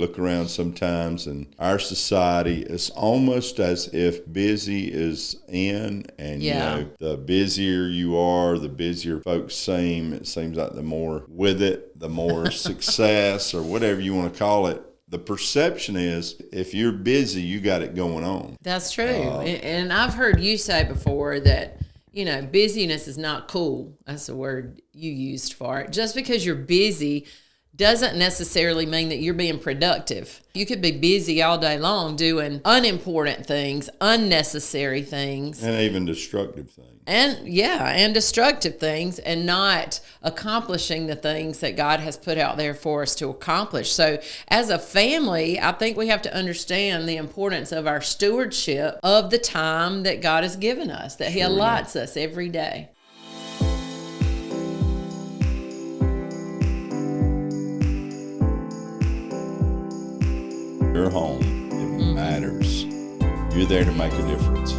look around sometimes in our society, it's almost as if busy is in, and you know, the busier you are, the busier folks seem. It seems like the more with it, the more success or whatever you want to call it. The perception is if you're busy, you got it going on. That's true. And I've heard you say before that, you know, busyness is not cool. That's the word you used for it. Just because you're busy doesn't necessarily mean that you're being productive. You could be busy all day long doing unimportant things, unnecessary things. And even destructive things. And destructive things, and not accomplishing the things that God has put out there for us to accomplish. So as a family, I think we have to understand the importance of our stewardship of the time that God has given us, that He allots us every day. Your home, it matters. You're there to make a difference.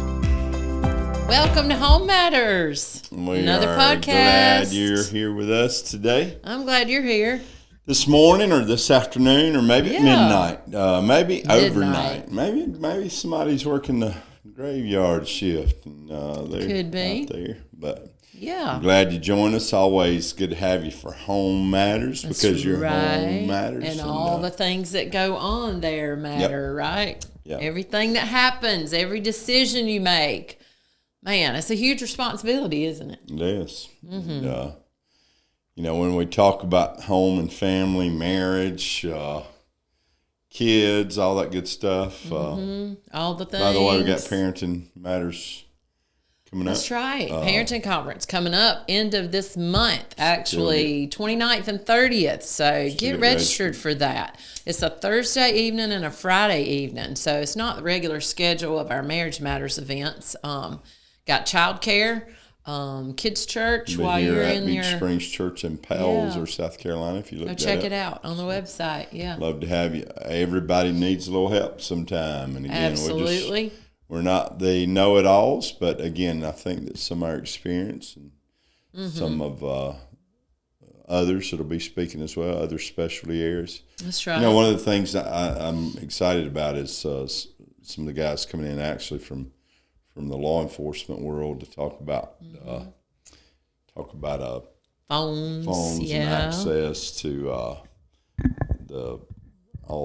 Welcome to Home Matters. Another podcast. Glad you're here with us today. I'm glad you're here. This morning or this afternoon or maybe at midnight, maybe overnight. Maybe somebody's working the graveyard shift and they're Could be out there. But yeah, I'm glad you joined us. Always good to have you for Home Matters. That's because your right. home matters. And all the things that go on there matter, right? Yep. Everything that happens, every decision you make. Man, it's a huge responsibility, isn't it? It is. Mm-hmm. And, you know, when we talk about home and family, marriage, kids, all that good stuff. All the things. By the way, we got Parenting Matters coming up. That's right. Parenting Conference coming up end of this month, actually, 29th and 30th. So get registered for that. It's a Thursday evening and a Friday evening. So it's not the regular schedule of our Marriage Matters events. Got childcare, kids church while you're in Beach there. Springs Church in Powell or South Carolina. If you look Go that check up. it out on the website. Yeah, Love to have you. Everybody needs a little help sometime. And again, absolutely. We're not the know-it-alls, but again, I think that some of our experience and some of others that'll be speaking as well, other specialty areas. That's right. You know, one of the things that I'm excited about is some of the guys coming in actually from the law enforcement world to talk about phones and access to all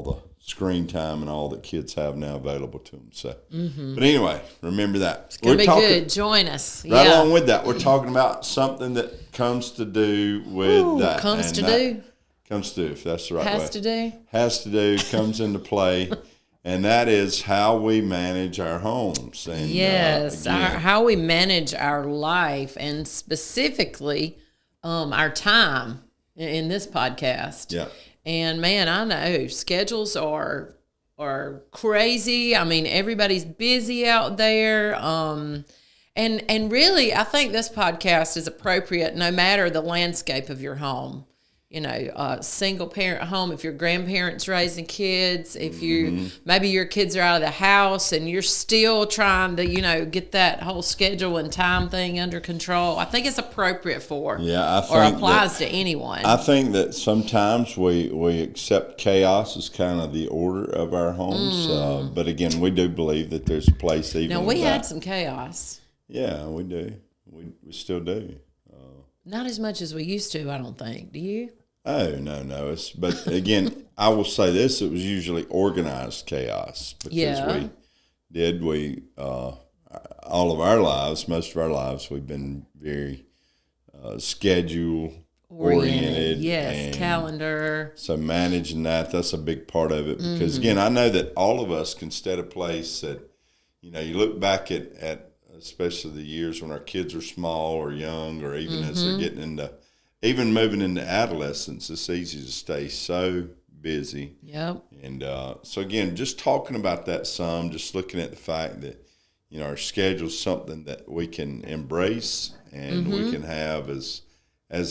the screen time and all that kids have now available to them. So, but anyway, remember that. It's gonna be good. Join us. Right along with that, we're talking about something that comes to do with that. Comes to do, if that's the right way. Has to do, comes into play. And that is how we manage our homes. And, yes, how we manage our life, and specifically our time in this podcast. Yeah. And man, I know schedules are crazy. I mean, everybody's busy out there. And really, I think this podcast is appropriate no matter the landscape of your home. You know, single parent home, if your grandparents raising kids, if you maybe your kids are out of the house and you're still trying to, you know, get that whole schedule and time thing under control. I think it's appropriate for or applies to anyone. I think that sometimes we accept chaos as kind of the order of our homes. But again, we do believe that there's a place even. Now, we had some chaos. Yeah, we do. We still do. Not as much as we used to, I don't think. Do you? Oh, no. But again, I will say this, it was usually organized chaos because all of our lives, most of our lives, we've been very schedule oriented. Yes, calendar. So managing that's a big part of it because, again, I know that all of us can set a place that, you know, you look back at especially the years when our kids are small or young or even as they're getting into even moving into adolescence, it's easy to stay so busy. Yep. And so, again, just talking about that some, just looking at the fact that, you know, our schedule is something that we can embrace and we can have as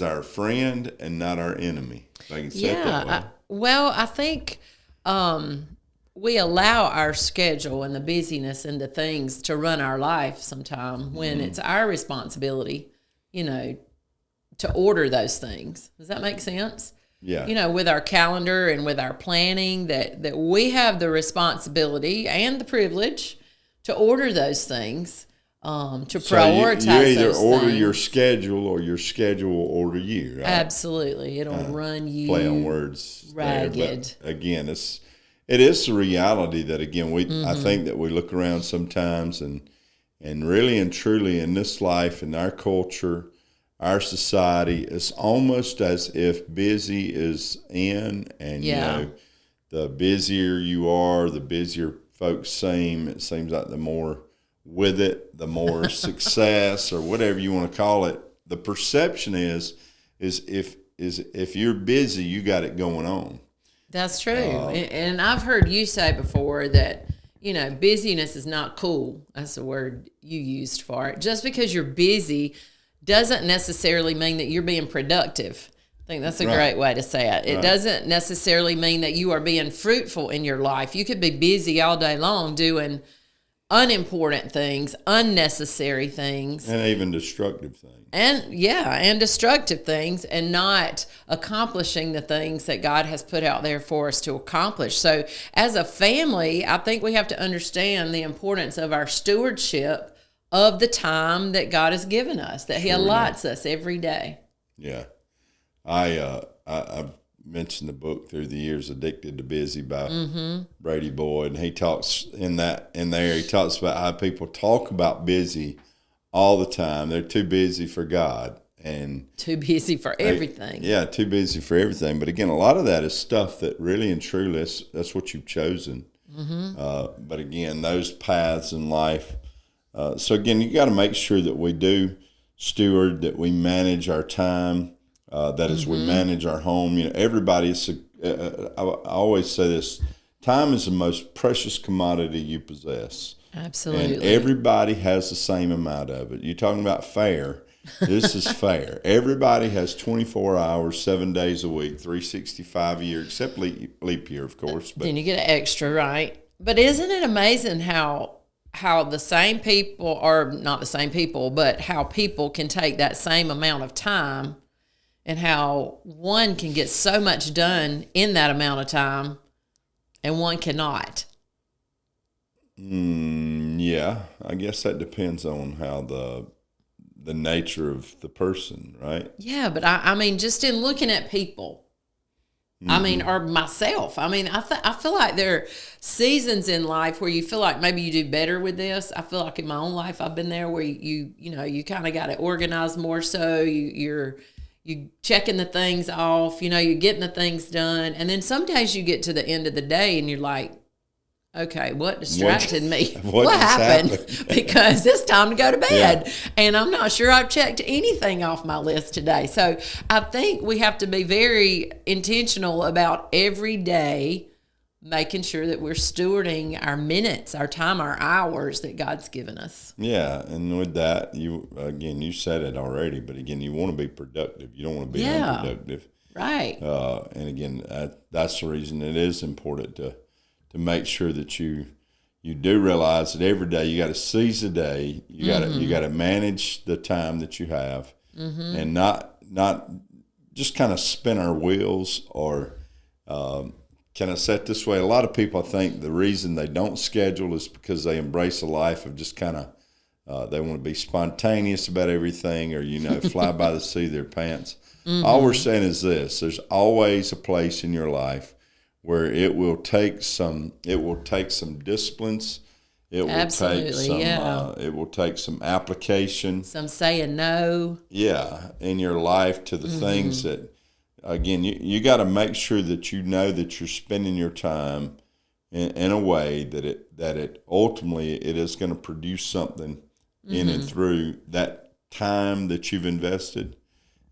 our friend and not our enemy. If I can say it that way. I think we allow our schedule and the busyness and the things to run our life sometime when it's our responsibility, you know, to order those things. Does that make sense? Yeah. with our calendar and with our planning, that we have the responsibility and the privilege to order those things, to prioritize you either those order things. your schedule or your schedule will order you, right? Absolutely. It'll run you Play on words ragged. there. But again, it is the reality that, again, I think that we look around sometimes and really and truly in this life, in our culture, our society, it's almost as if busy is in, and the busier you are, the busier folks seem. It seems like the more with it, the more success or whatever you want to call it. The perception is if you're busy, you got it going on. That's true. And I've heard you say before that, busyness is not cool. That's the word you used for it. Just because you're busy doesn't necessarily mean that you're being productive. I think that's a great way to say it. It doesn't necessarily mean that you are being fruitful in your life. You could be busy all day long doing unimportant things, unnecessary things, and even destructive things. And destructive things, and not accomplishing the things that God has put out there for us to accomplish. So as a family, I think we have to understand the importance of our stewardship of the time that God has given us, that He allots us every day. Yeah. I've mentioned the book through the years, Addicted to Busy by Brady Boyd, and he talks in there, he talks about how people talk about busy all the time. They're too busy for God and too busy for everything. Yeah, too busy for everything. But again, a lot of that is stuff that really and truly that's what you've chosen. But again, those paths in life. So again, you got to make sure that we do steward, that we manage our time. That is, we manage our home. Everybody is. I always say this: time is the most precious commodity you possess. Absolutely. And everybody has the same amount of it. You're talking about fair. This is fair. Everybody has 24 hours, 7 days a week, 365 a year, except leap year, of course. But then you get an extra, right? But isn't it amazing how the same people, or not the same people, but how people can take that same amount of time, and how one can get so much done in that amount of time and one cannot? Yeah, I guess that depends on how the nature of the person, right? Yeah, but I mean, just in looking at people, I mean, or myself, I mean, I feel like there are seasons in life where you feel like maybe you do better with this. I feel like in my own life, I've been there where you kind of got to organize more so. You checking the things off, you're getting the things done. And then some days you get to the end of the day and you're like, okay, what distracted me? What happened? Because it's time to go to bed. Yeah. And I'm not sure I've checked anything off my list today. So I think we have to be very intentional about every day making sure that we're stewarding our minutes, our time, our hours that God's given us. Yeah, and with that, you said it already, but again, you want to be productive. You don't want to be unproductive. Right. And again, that's the reason it is important to make sure that you do realize that every day you got to seize the day. You got to manage the time that you have, and not just kind of spin our wheels or. Can I say it this way? A lot of people, I think, the reason they don't schedule is because they embrace a life of just kind of, they want to be spontaneous about everything, or, fly by the seat of their pants. All we're saying is this: there's always a place in your life where it will take some disciplines. It will take some application. Some saying no. Yeah, in your life to the things that. Again, you got to make sure that you know that you're spending your time in a way that it ultimately it is going to produce something in and through that time that you've invested.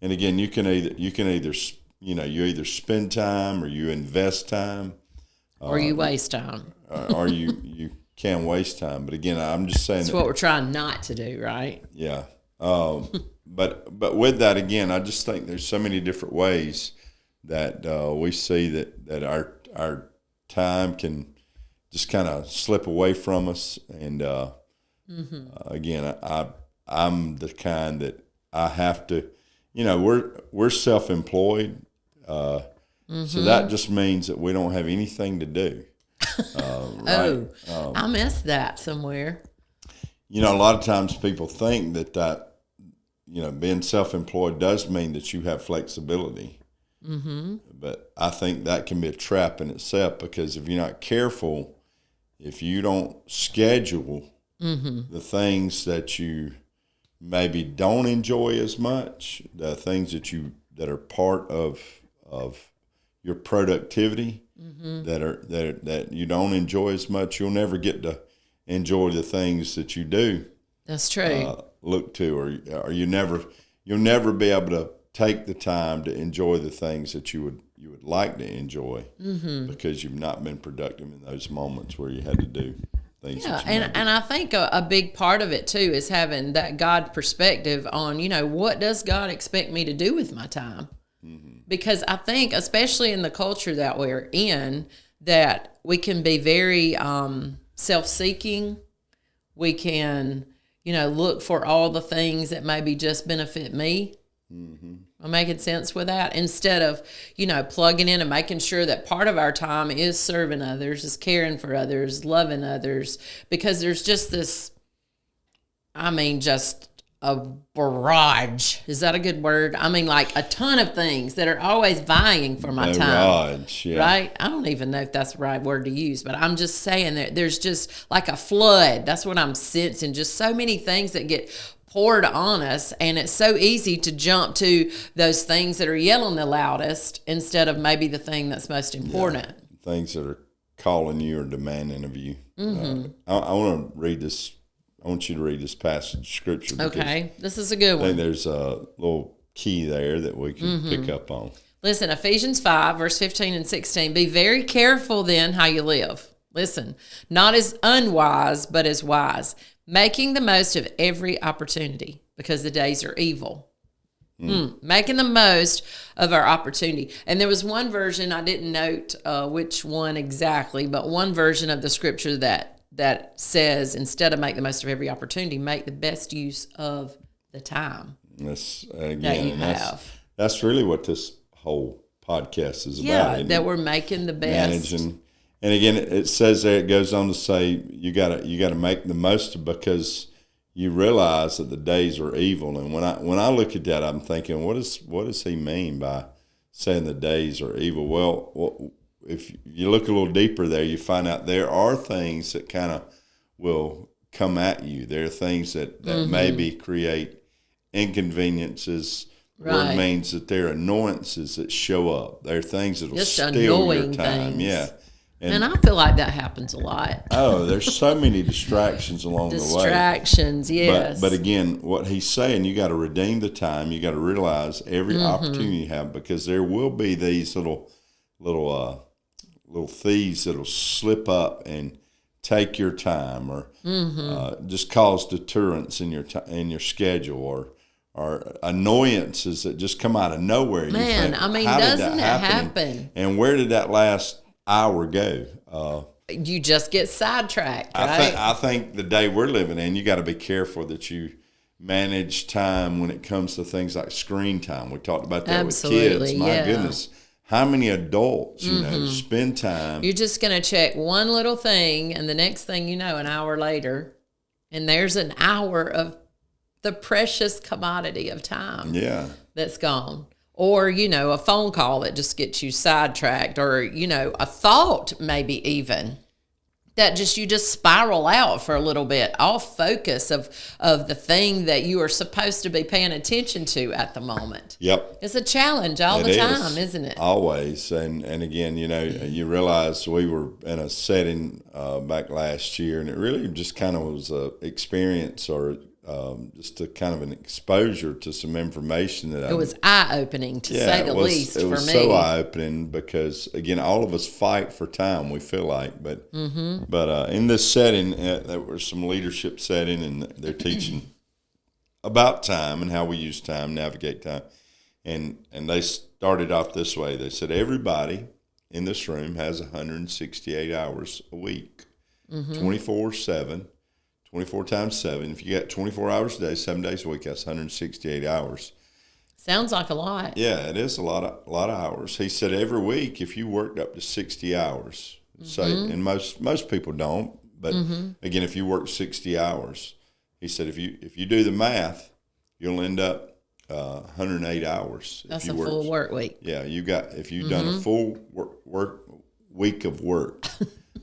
And again, you either spend time or you invest time, or you waste time, or you can waste time. But again, I'm just saying that's what we're trying not to do, right? Yeah. But with that, again, I just think there's so many different ways that we see that our time can just kind of slip away from us. And again, I'm the kind that I have to, we're self-employed. So that just means that we don't have anything to do. Right? I missed that somewhere. A lot of times people think that being self-employed does mean that you have flexibility. But I think that can be a trap in itself, because if you're not careful, if you don't schedule the things that you maybe don't enjoy as much, the things that are part of your productivity, that you don't enjoy as much, you'll never get to enjoy the things that you do. That's true. Look to, or you'll never be able to take the time to enjoy the things that you would like to enjoy, because you've not been productive in those moments where you had to do things. Yeah, and I think a big part of it too is having that God perspective on, what does God expect me to do with my time? Because I think, especially in the culture that we're in, that we can be very self-seeking. We can, look for all the things that maybe just benefit me. Am I making sense with that? Instead of, plugging in and making sure that part of our time is serving others, is caring for others, loving others. Because there's just this, just a barrage. Is that a good word? Like a ton of things that are always vying for my time. Barrage, yeah. Right? I don't even know if that's the right word to use, but I'm just saying that there's just like a flood. That's what I'm sensing. Just so many things that get poured on us, and it's so easy to jump to those things that are yelling the loudest instead of maybe the thing that's most important. Yeah, things that are calling you or demanding of you. I want to read this. I want you to read this passage of scripture. Okay, this is a good one. I think there's a little key there that we can pick up on. Listen, Ephesians 5, verse 15 and 16. Be very careful then how you live. Listen, not as unwise, but as wise, making the most of every opportunity, because the days are evil. Making the most of our opportunity. And there was one version, I didn't note which one exactly, but one version of the scripture that says, instead of make the most of every opportunity, make the best use of the time that you have. That's really what this whole podcast is about. Yeah, that we're making the best. Managing. And again, it says there, it goes on to say, you gotta make the most of, because you realize that the days are evil. And when I look at that, I'm thinking, what does he mean by saying the days are evil? Well, if you look a little deeper there, you find out there are things that kind of will come at you. There are things that maybe create inconveniences. Right. Where it means that there are annoyances that show up. There are things that will steal your time. Things. Yeah. And I feel like that happens a lot. Oh, there's so many distractions along the way. Distractions, yes. But again, what he's saying, you got to redeem the time. You got to realize every opportunity you have, because there will be these little thieves that'll slip up and take your time, or just cause deterrence in your schedule, or annoyances that just come out of nowhere. Man, doesn't it happen? And where did that last hour go? You just get sidetracked, right? I think the day we're living in, you got to be careful that you manage time when it comes to things like screen time. We talked about that with kids. My goodness. How many adults, spend time? You're just going to check one little thing, and the next thing you know, an hour later, and there's an hour of the precious commodity of time that's gone. Or, a phone call that just gets you sidetracked, or, a thought maybe even that you just spiral out for a little bit, off focus of the thing that you are supposed to be paying attention to at the moment. Yep. It's a challenge all the time, isn't it? Always. And again, you realize we were in a setting back last year, and it really just kind of was an experience, or just a kind of an exposure to some information that it was eye-opening, to say the least, for me. It was so eye-opening, because again, all of us fight for time, we feel like, but in this setting, there was some leadership setting, and they're teaching about time and how we use time, navigate time, and they started off this way. They said everybody in this room has 168 hours a week, 24/7. 24 times 7. If you got 24 hours a day, 7 days a week, that's 168 hours. Sounds like a lot. Yeah, it is a lot of hours. He said every week if you worked up to 60 hours, say, and most people don't, but again, if you work 60 hours, he said if you do the math, you'll end up 108 hours. That's a full work week. Yeah, if you've done a full work week of work,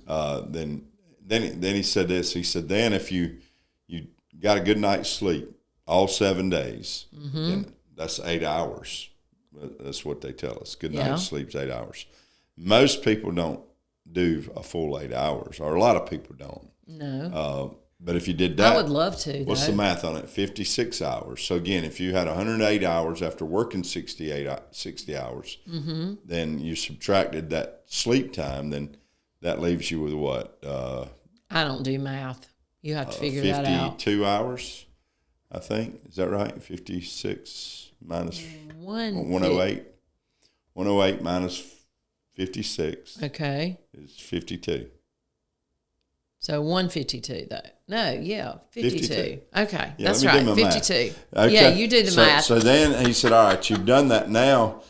then he said this. He said then if you got a good night's sleep all 7 days, then that's 8 hours. That's what they tell us. Good night's sleep's 8 hours. Most people don't do a full 8 hours, or a lot of people don't. No. But if you did that, I would love to. What's the math on it? 56 hours. So again, if you had 108 hours after working 60 hours, then you subtracted that sleep time, then that leaves you with what? I don't do math. You have to figure that out. 52 hours, I think. Is that right? 56 minus 108. 108 minus 56 is 52. So 152 though. No, yeah, 52. Okay, yeah, that's right, 52. Okay. Yeah, you do the math. So then he said, all right, you've done that now.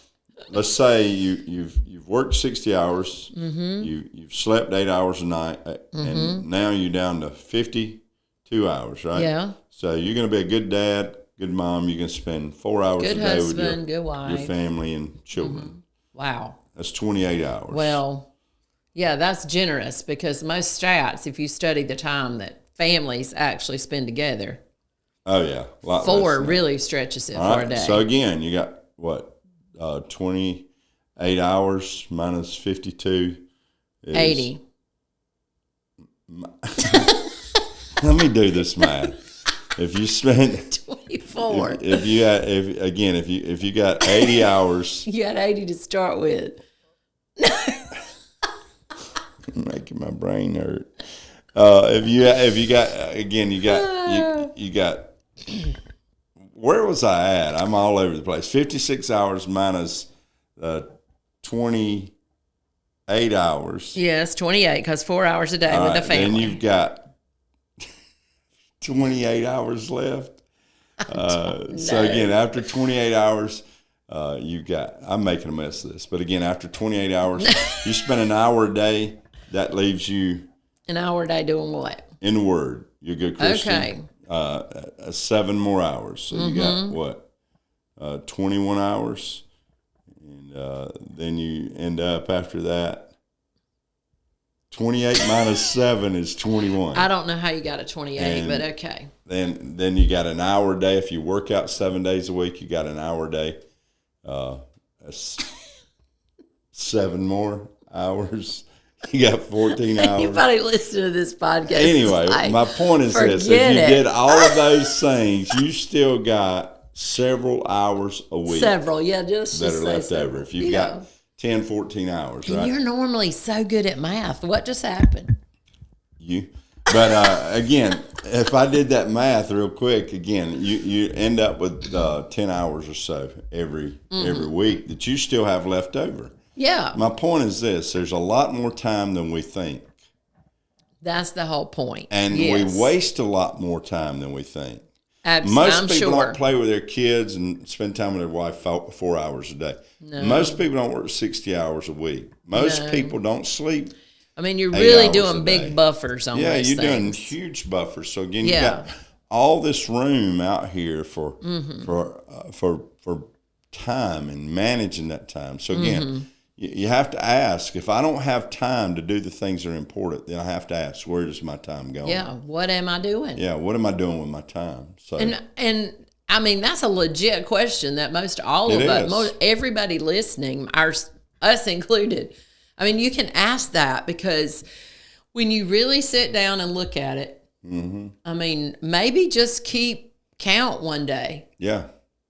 Let's say you've worked 60 hours, you've slept 8 hours a night, and now you're down to 52 hours, right? Yeah. So you're going to be a good dad, good mom. You're going to spend 4 hours good a day husband, with good wife, your family and children. Wow. That's 28 hours. Well, yeah, that's generous because most stats, if you study the time that families actually spend together. Oh, yeah. 4 really stretches it for a day. So, again, you got, what, 28 hours minus 52 is... 80. Let me do this math. If you spend... 24. If you got 80 hours... You had 80 to start with. Making my brain hurt. If you got. Where was I at? I'm all over the place. 56 hours minus 28 hours. Yes, 28 because 4 hours a day with the family. Then you've got 28 hours left. So again, after 28 hours. You've got. I'm making a mess of this, but again, after 28 hours, you spend an hour a day. That leaves you an hour a day doing what? In the Word. You're a good Christian. Okay. 7 more hours. So you got what? 21 hours, and then you end up after that. 28 minus 7 is 21. I don't know how you got a 28, but okay. Then you got an hour a day. If you work out 7 days a week, you got an hour a day. That's 7 more hours. You got 14 hours. You probably listen to this podcast. Anyway, my point is this. If you did all of those things, you still got several hours a week. Several, yeah. Just that are left over. If you've got 10, 14 hours, and right? You're normally so good at math. What just happened? But again, if I did that math real quick, again, you end up with 10 hours or so every week that you still have left over. Yeah. My point is this. There's a lot more time than we think. That's the whole point. And we waste a lot more time than we think. Most people don't play with their kids and spend time with their wife 4 hours a day. No. Most people don't work 60 hours a week. Most people don't sleep. I mean, you're really doing big buffers on those things. Yeah, you're doing huge buffers. So again, you got all this room out here for time and managing that time. So again, you have to ask, if I don't have time to do the things that are important, then I have to ask, where does my time go? Yeah, what am I doing? Yeah, what am I doing with my time? So and I mean, that's a legit question that everybody listening, us included, I mean, you can ask that because when you really sit down and look at it, I mean, maybe just keep count one day. Yeah.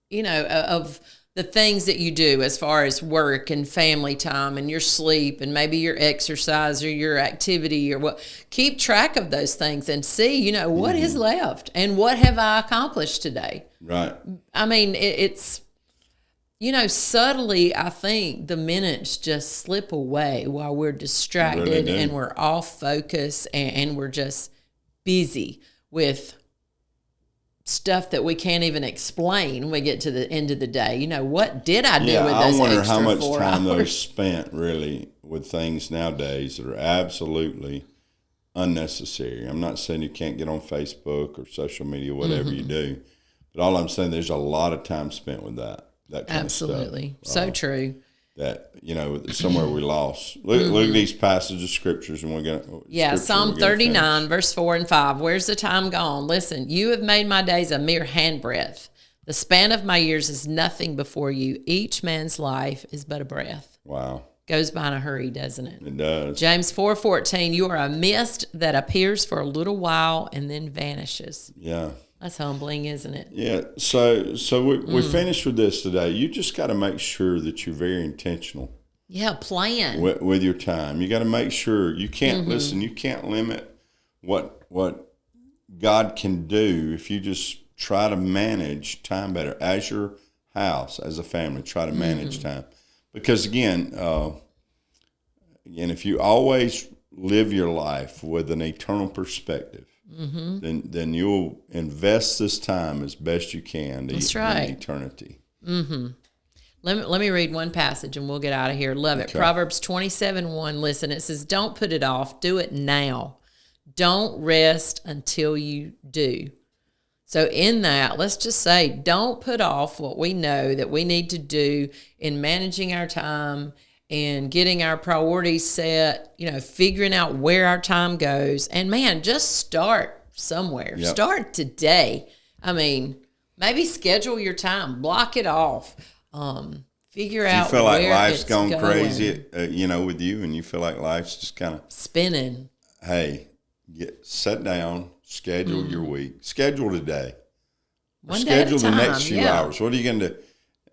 You know, of the things that you do as far as work and family time and your sleep and maybe your exercise or your activity or what. Keep track of those things and see, you know, what is left and what have I accomplished today. Right. I mean, it's, you know, subtly, I think the minutes just slip away while we're distracted and we're off focus and we're just busy with stuff that we can't even explain when we get to the end of the day. You know, what did I do with those I wonder extra how much 4 time hours? they're spent really with things nowadays that are absolutely unnecessary. I'm not saying you can't get on Facebook or social media, whatever you do, but all I'm saying, there's a lot of time spent with that kind Absolutely. of stuff. So true. That, somewhere we lost. Look at these passages of scriptures, and we're going to... Yeah, Psalm 39, verse 4 and 5. Where's the time gone? Listen, you have made my days a mere handbreadth. The span of my years is nothing before you. Each man's life is but a breath. Wow. Goes by in a hurry, doesn't it? It does. James 4:14, you are a mist that appears for a little while and then vanishes. Yeah. That's humbling, isn't it? Yeah. So we finished with this today. You just got to make sure that you're very intentional. Yeah, plan. With your time. You got to make sure you can't listen. You can't limit what God can do if you just try to manage time better as your house, as a family. Try to manage time, because again, if you always live your life with an eternal perspective, then you'll invest this time as best you can in eternity. Let me read one passage and we'll get out of here. Love it. Okay. Proverbs 27:1. Listen, it says, don't put it off. Do it now. Don't rest until you do. So in that, let's just say, don't put off what we know that we need to do in managing our time and getting our priorities set, figuring out where our time goes. And man, just start somewhere. Yep. Start today. I mean, maybe schedule your time, block it off. Figure out. You feel like where life's it's gone going. crazy, with you, and you feel like life's just kind of Spinning. Hey, sit down, schedule your week, schedule today, One day at a schedule the time, next few hours. What are you going to do?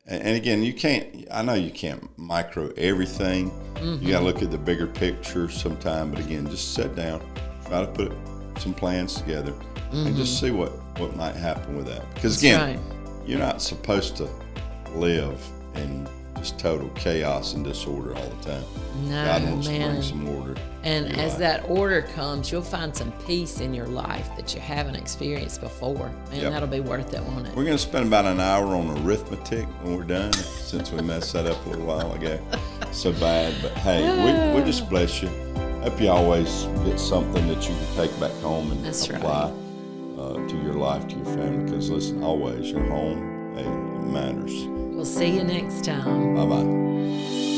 And again, you can't. I know you can't micro everything. You got to look at the bigger picture sometime. But again, just sit down, try to put some plans together, and just see what might happen with that. Because again, you're not supposed to live in just total chaos and disorder all the time. No, God wants to bring some order. And in your as life. that order comes, you'll find some peace in your life that you haven't experienced before. And that'll be worth it, won't it? We're going to spend about an hour on arithmetic when we're done, since we messed that up a little while ago. So bad. But hey, we just bless you. Hope you always get something that you can take back home and apply to your life, to your family. Because listen, always your home, it matters. We'll see you next time. Bye-bye.